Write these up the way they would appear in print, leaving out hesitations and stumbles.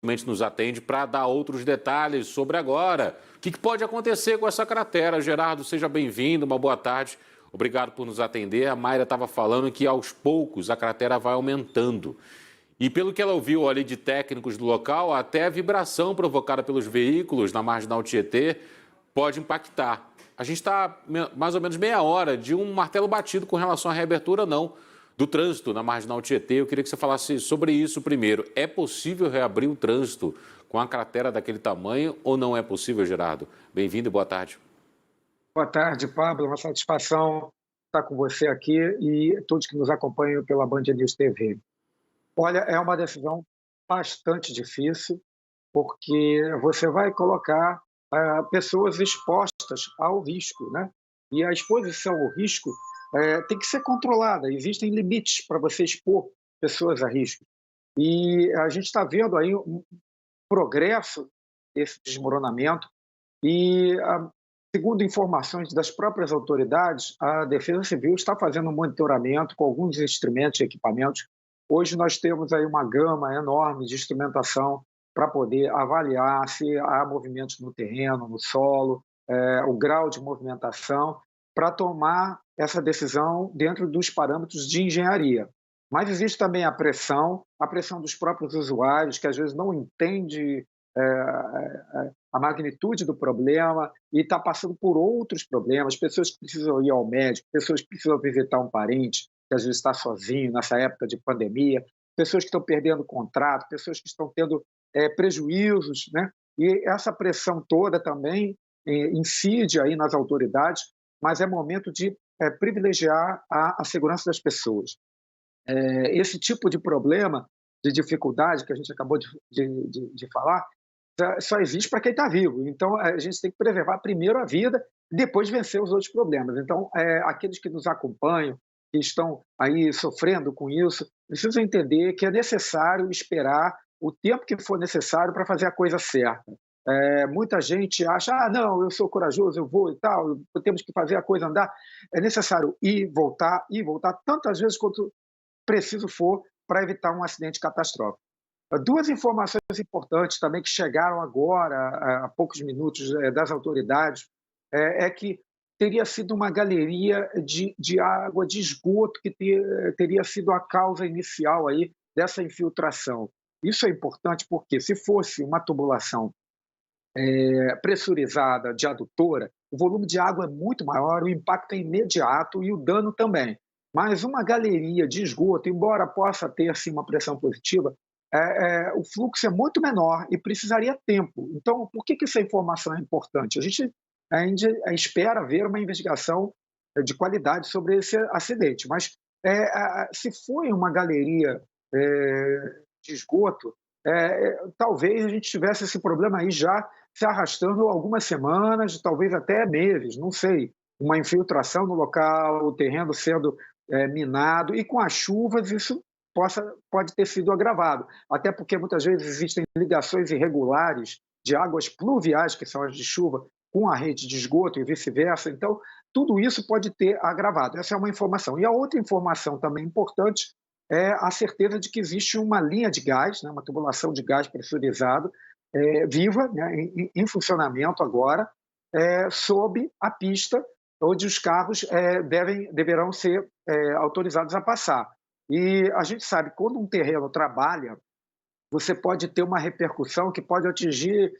nos atende para dar outros detalhes sobre agora. O que pode acontecer com essa cratera? Gerardo, seja bem-vindo, uma boa tarde. Obrigado por nos atender. A Mayra estava falando que aos poucos a cratera vai aumentando. E pelo que ela ouviu ali de técnicos do local, até a vibração provocada pelos veículos na marginal Tietê pode impactar. A gente está mais ou menos meia hora de um martelo batido com relação à reabertura, não, do trânsito na marginal Tietê. Eu queria que você falasse sobre isso primeiro. É possível reabrir o trânsito com a cratera daquele tamanho ou não é possível, Gerardo? Bem-vindo e boa tarde. Boa tarde, Pablo. É uma satisfação estar com você aqui e todos que nos acompanham pela Band News TV. Olha, é uma decisão bastante difícil, porque você vai colocar pessoas expostas ao risco, né? E a exposição ao risco tem que ser controlada. Existem limites para você expor pessoas a risco. E a gente está vendo aí um progresso desse desmoronamento e, segundo informações das próprias autoridades, a Defesa Civil está fazendo um monitoramento com alguns instrumentos e equipamentos. Hoje nós temos aí uma gama enorme de instrumentação para poder avaliar se há movimentos no terreno, no solo, o grau de movimentação, para tomar essa decisão dentro dos parâmetros de engenharia. Mas existe também a pressão dos próprios usuários, que às vezes não entendem a magnitude do problema e está passando por outros problemas, pessoas que precisam ir ao médico, pessoas que precisam visitar um parente, que às vezes está sozinho nessa época de pandemia, pessoas que estão perdendo contrato, pessoas que estão tendo prejuízos, né? E essa pressão toda também incide aí nas autoridades, mas é momento de privilegiar a segurança das pessoas. Esse tipo de problema, de dificuldade que a gente acabou de falar, só existe para quem está vivo. Então, a gente tem que preservar primeiro a vida e depois vencer os outros problemas. Então, aqueles que nos acompanham, que estão aí sofrendo com isso, precisam entender que é necessário esperar o tempo que for necessário para fazer a coisa certa. Muita gente acha, não, eu sou corajoso, eu vou e tal, temos que fazer a coisa andar. É necessário ir, voltar, tantas vezes quanto preciso for para evitar um acidente catastrófico. Duas informações importantes também que chegaram agora, há poucos minutos, das autoridades, é que teria sido uma galeria de água, de esgoto, que teria sido a causa inicial aí dessa infiltração. Isso é importante porque, se fosse uma tubulação pressurizada de adutora, o volume de água é muito maior, o impacto é imediato e o dano também. Mas uma galeria de esgoto, embora possa ter assim, uma pressão positiva, o fluxo é muito menor e precisaria tempo. Então, por que essa informação é importante? A gente ainda espera ver uma investigação de qualidade sobre esse acidente, mas se foi uma galeria de esgoto, talvez a gente tivesse esse problema aí já se arrastando algumas semanas, talvez até meses, não sei. Uma infiltração no local, o terreno sendo minado, e com as chuvas isso pode ter sido agravado, até porque muitas vezes existem ligações irregulares de águas pluviais, que são as de chuva, com a rede de esgoto e vice-versa, então tudo isso pode ter agravado. Essa é uma informação. E a outra informação também importante é a certeza de que existe uma linha de gás, né, uma tubulação de gás pressurizado, viva, né, em funcionamento agora, sob a pista onde os carros deverão ser autorizados a passar. E a gente sabe que quando um terreno trabalha, você pode ter uma repercussão que pode atingir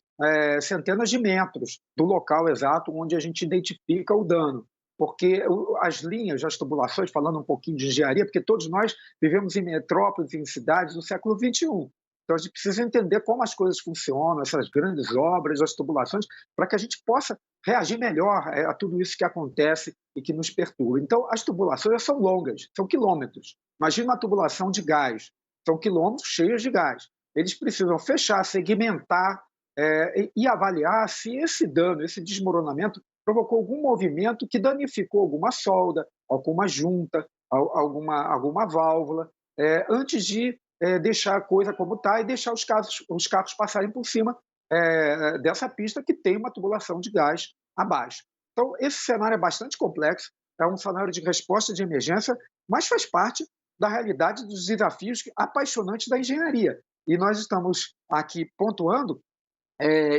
centenas de metros do local exato onde a gente identifica o dano. Porque as linhas, as tubulações, falando um pouquinho de engenharia, porque todos nós vivemos em metrópoles, em cidades do século XXI. Então a gente precisa entender como as coisas funcionam, essas grandes obras, as tubulações, para que a gente possa reagir melhor a tudo isso que acontece e que nos perturba. Então as tubulações são longas, são quilômetros. Imagina uma tubulação de gás, são quilômetros cheios de gás. Eles precisam fechar, segmentar e avaliar se esse dano, esse desmoronamento, provocou algum movimento que danificou alguma solda, alguma junta, alguma válvula, antes de deixar a coisa como está e deixar os carros passarem por cima dessa pista que tem uma tubulação de gás abaixo. Então, esse cenário é bastante complexo, é um cenário de resposta de emergência, mas faz parte da realidade dos desafios apaixonantes da engenharia. E nós estamos aqui pontuando,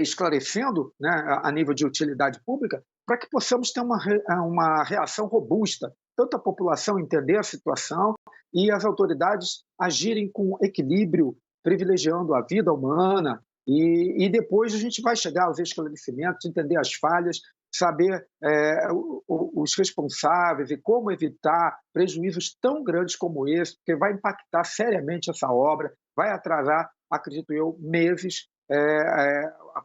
esclarecendo, né, a nível de utilidade pública, para que possamos ter uma reação robusta, tanto a população entender a situação e as autoridades agirem com equilíbrio, privilegiando a vida humana, e depois a gente vai chegar aos esclarecimentos, entender as falhas, saber os responsáveis e como evitar prejuízos tão grandes como esse, porque vai impactar seriamente essa obra, vai atrasar, acredito eu, meses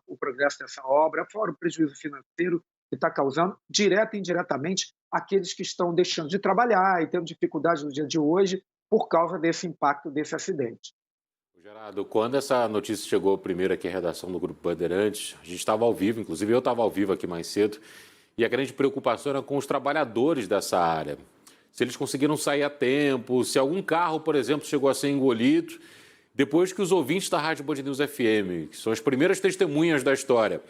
o progresso dessa obra, fora o prejuízo financeiro que está causando, direto e indiretamente, aqueles que estão deixando de trabalhar e tendo dificuldades no dia de hoje por causa desse impacto desse acidente. Gerardo, quando essa notícia chegou primeiro aqui à redação do Grupo Bandeirantes, a gente estava ao vivo, inclusive eu estava ao vivo aqui mais cedo, e a grande preocupação era com os trabalhadores dessa área. Se eles conseguiram sair a tempo, se algum carro, por exemplo, chegou a ser engolido, depois que os ouvintes da Rádio Band News FM, que são as primeiras testemunhas da história,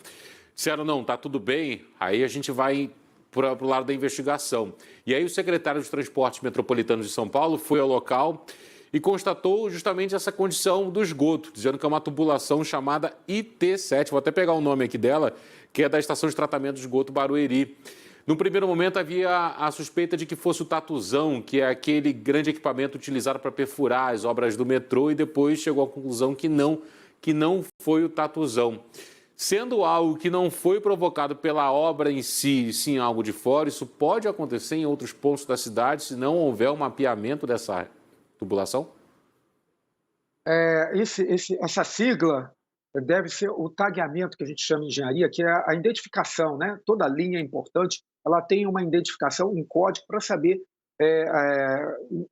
disseram, não, tá tudo bem, aí a gente vai para o lado da investigação. E aí o secretário de Transportes Metropolitanos de São Paulo foi ao local e constatou justamente essa condição do esgoto, dizendo que é uma tubulação chamada IT7, vou até pegar o nome aqui dela, que é da Estação de Tratamento de Esgoto Barueri. No primeiro momento havia a suspeita de que fosse o tatuzão, que é aquele grande equipamento utilizado para perfurar as obras do metrô, e depois chegou à conclusão que não foi o tatuzão. Sendo algo que não foi provocado pela obra em si, sim algo de fora, isso pode acontecer em outros pontos da cidade se não houver um mapeamento dessa tubulação? Essa sigla deve ser o tagueamento, que a gente chama em engenharia, que é a identificação, né? Toda linha é importante, ela tem uma identificação, um código para saber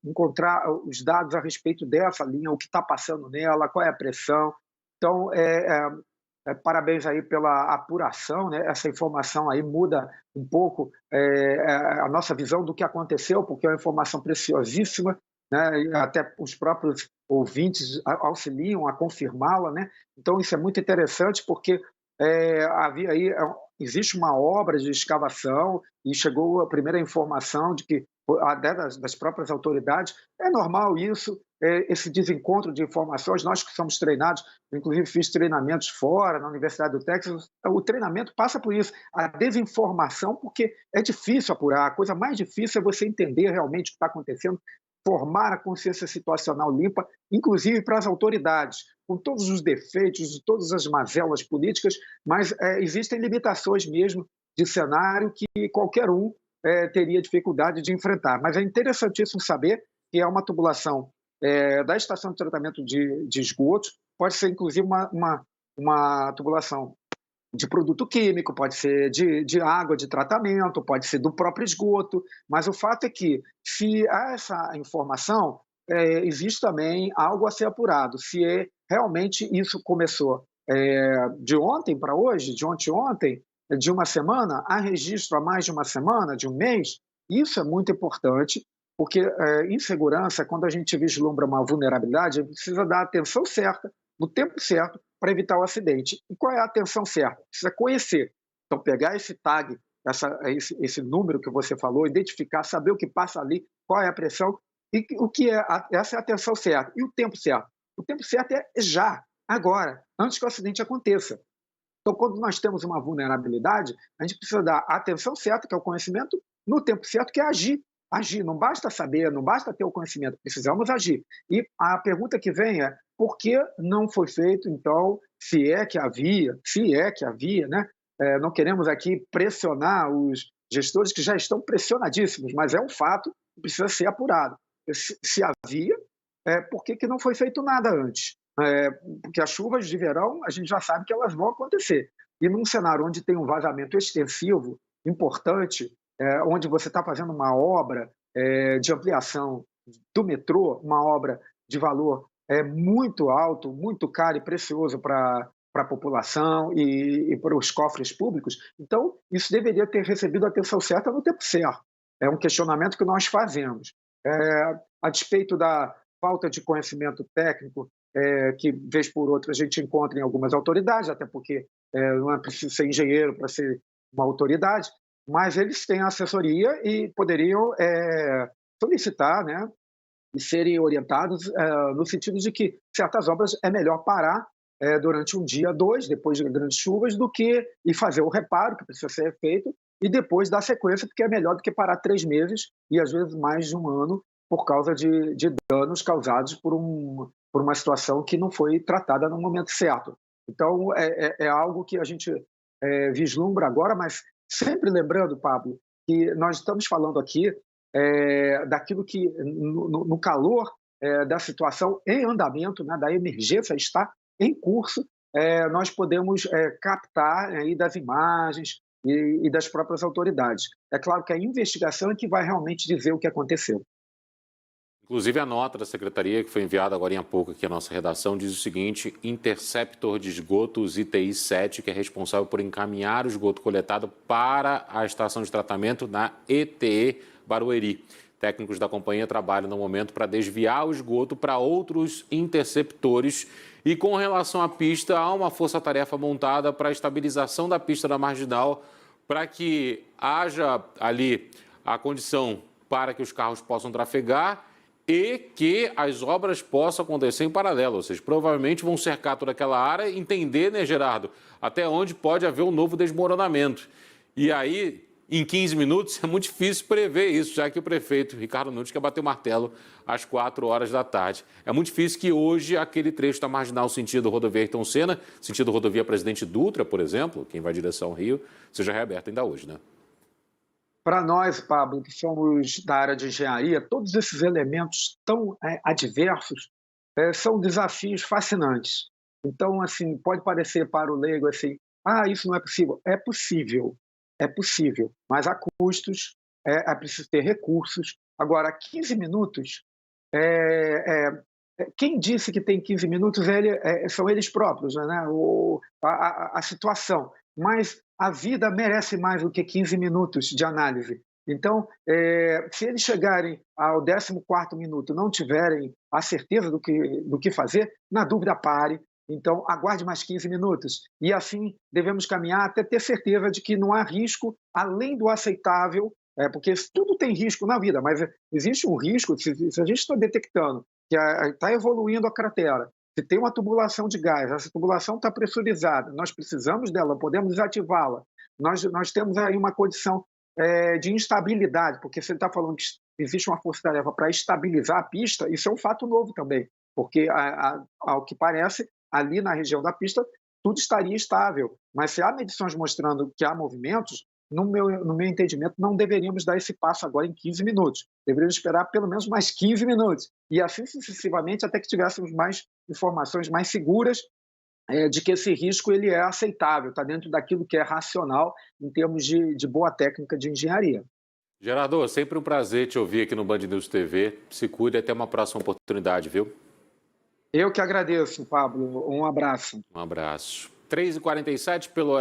encontrar os dados a respeito dessa linha, o que está passando nela, qual é a pressão. Então, parabéns aí pela apuração, né? Essa informação aí muda um pouco a nossa visão do que aconteceu, porque é uma informação preciosíssima, né? E até os próprios ouvintes auxiliam a confirmá-la, né? Então isso é muito interessante porque havia aí existe uma obra de escavação e chegou a primeira informação de que até das próprias autoridades. É normal isso, esse desencontro de informações. Nós que somos treinados, inclusive fiz treinamentos fora, na Universidade do Texas, o treinamento passa por isso, a desinformação, porque é difícil apurar. A coisa mais difícil é você entender realmente o que está acontecendo, formar a consciência situacional limpa, inclusive para as autoridades, com todos os defeitos, todas as mazelas políticas, mas existem limitações mesmo de cenário que qualquer um teria dificuldade de enfrentar. Mas é interessantíssimo saber que é uma tubulação da estação de tratamento de esgotos, pode ser inclusive uma tubulação de produto químico, pode ser de água de tratamento, pode ser do próprio esgoto, mas o fato é que, se há essa informação, existe também algo a ser apurado. Se realmente isso começou de ontem para hoje, de ontem, de uma semana, há registro há mais de uma semana, de um mês, isso é muito importante, porque em segurança, quando a gente vislumbra uma vulnerabilidade, a gente precisa dar a atenção certa, no tempo certo, para evitar o acidente. E qual é a atenção certa? Precisa conhecer. Então, pegar esse tag, esse número que você falou, identificar, saber o que passa ali, qual é a pressão, e o que essa é a atenção certa. E o tempo certo? O tempo certo é já, agora, antes que o acidente aconteça. Então, quando nós temos uma vulnerabilidade, a gente precisa dar a atenção certa, que é o conhecimento, no tempo certo, que é agir. Agir, não basta saber, não basta ter o conhecimento, precisamos agir. E a pergunta que vem é, por que não foi feito, então, se é que havia, né? Não queremos aqui pressionar os gestores que já estão pressionadíssimos, mas é um fato que precisa ser apurado. Se havia, por que não foi feito nada antes? Porque as chuvas de verão, a gente já sabe que elas vão acontecer. E num cenário onde tem um vazamento extensivo, importante, onde você está fazendo uma obra de ampliação do metrô, uma obra de valor muito alto, muito caro e precioso para a população e para os cofres públicos, então isso deveria ter recebido a atenção certa no tempo certo. É um questionamento que nós fazemos. A despeito da falta de conhecimento técnico, que, vez por outra, a gente encontra em algumas autoridades, até porque não é preciso ser engenheiro para ser uma autoridade, mas eles têm assessoria e poderiam solicitar, né, e serem orientados no sentido de que certas obras é melhor parar durante um dia, dois, depois de grandes chuvas, do que ir fazer o reparo que precisa ser feito e depois dar sequência, porque é melhor do que parar 3 meses e às vezes mais de um ano por causa de danos causados por uma situação que não foi tratada no momento certo. Então, é algo que a gente vislumbra agora, mas sempre lembrando, Pablo, que nós estamos falando aqui daquilo que, no calor da situação em andamento, né, da emergência está em curso, nós podemos captar aí das imagens e das próprias autoridades. É claro que a investigação é que vai realmente dizer o que aconteceu. Inclusive, a nota da secretaria, que foi enviada agora há pouco aqui à nossa redação, diz o seguinte: Interceptor de Esgotos ITI 7, que é responsável por encaminhar o esgoto coletado para a estação de tratamento na ETE Barueri. Técnicos da companhia trabalham no momento para desviar o esgoto para outros interceptores. E com relação à pista, há uma força-tarefa montada para a estabilização da pista da Marginal, para que haja ali a condição para que os carros possam trafegar e que as obras possam acontecer em paralelo, ou seja, provavelmente vão cercar toda aquela área e entender, né, Gerardo, até onde pode haver um novo desmoronamento. E aí, em 15 minutos, é muito difícil prever isso, já que o prefeito Ricardo Nunes quer bater o martelo às 4 horas da tarde. É muito difícil que hoje aquele trecho da Marginal sentido rodovia Ayrton Senna, sentido rodovia Presidente Dutra, por exemplo, quem vai em direção ao Rio, seja reaberto ainda hoje, né? Para nós, Pablo, que somos da área de engenharia, todos esses elementos tão adversos são desafios fascinantes. Então, assim, pode parecer para o leigo assim, isso não é possível. É possível, mas há custos, é preciso ter recursos. Agora, 15 minutos, quem disse que tem 15 minutos são eles próprios, né? A situação. Mas a vida merece mais do que 15 minutos de análise. Então, se eles chegarem ao 14º minuto, não tiverem a certeza do que fazer, na dúvida pare. Então, aguarde mais 15 minutos. E assim, devemos caminhar até ter certeza de que não há risco além do aceitável, porque tudo tem risco na vida, mas existe um risco, se a gente está detectando que está evoluindo a cratera, se tem uma tubulação de gás, essa tubulação está pressurizada, nós precisamos dela, podemos desativá-la. Nós temos aí uma condição de instabilidade, porque você está falando que existe uma força-tarefa para estabilizar a pista, isso é um fato novo também, porque, ao que parece, ali na região da pista, tudo estaria estável. Mas se há medições mostrando que há movimentos, no meu entendimento, não deveríamos dar esse passo agora em 15 minutos. Deveríamos esperar pelo menos mais 15 minutos. E assim sucessivamente, até que tivéssemos mais informações mais seguras de que esse risco ele é aceitável, está dentro daquilo que é racional em termos de boa técnica de engenharia. Gerardo, sempre um prazer te ouvir aqui no Band News TV. Se cuide e até uma próxima oportunidade, viu? Eu que agradeço, Pablo. Um abraço. Um abraço. 3h47 pelo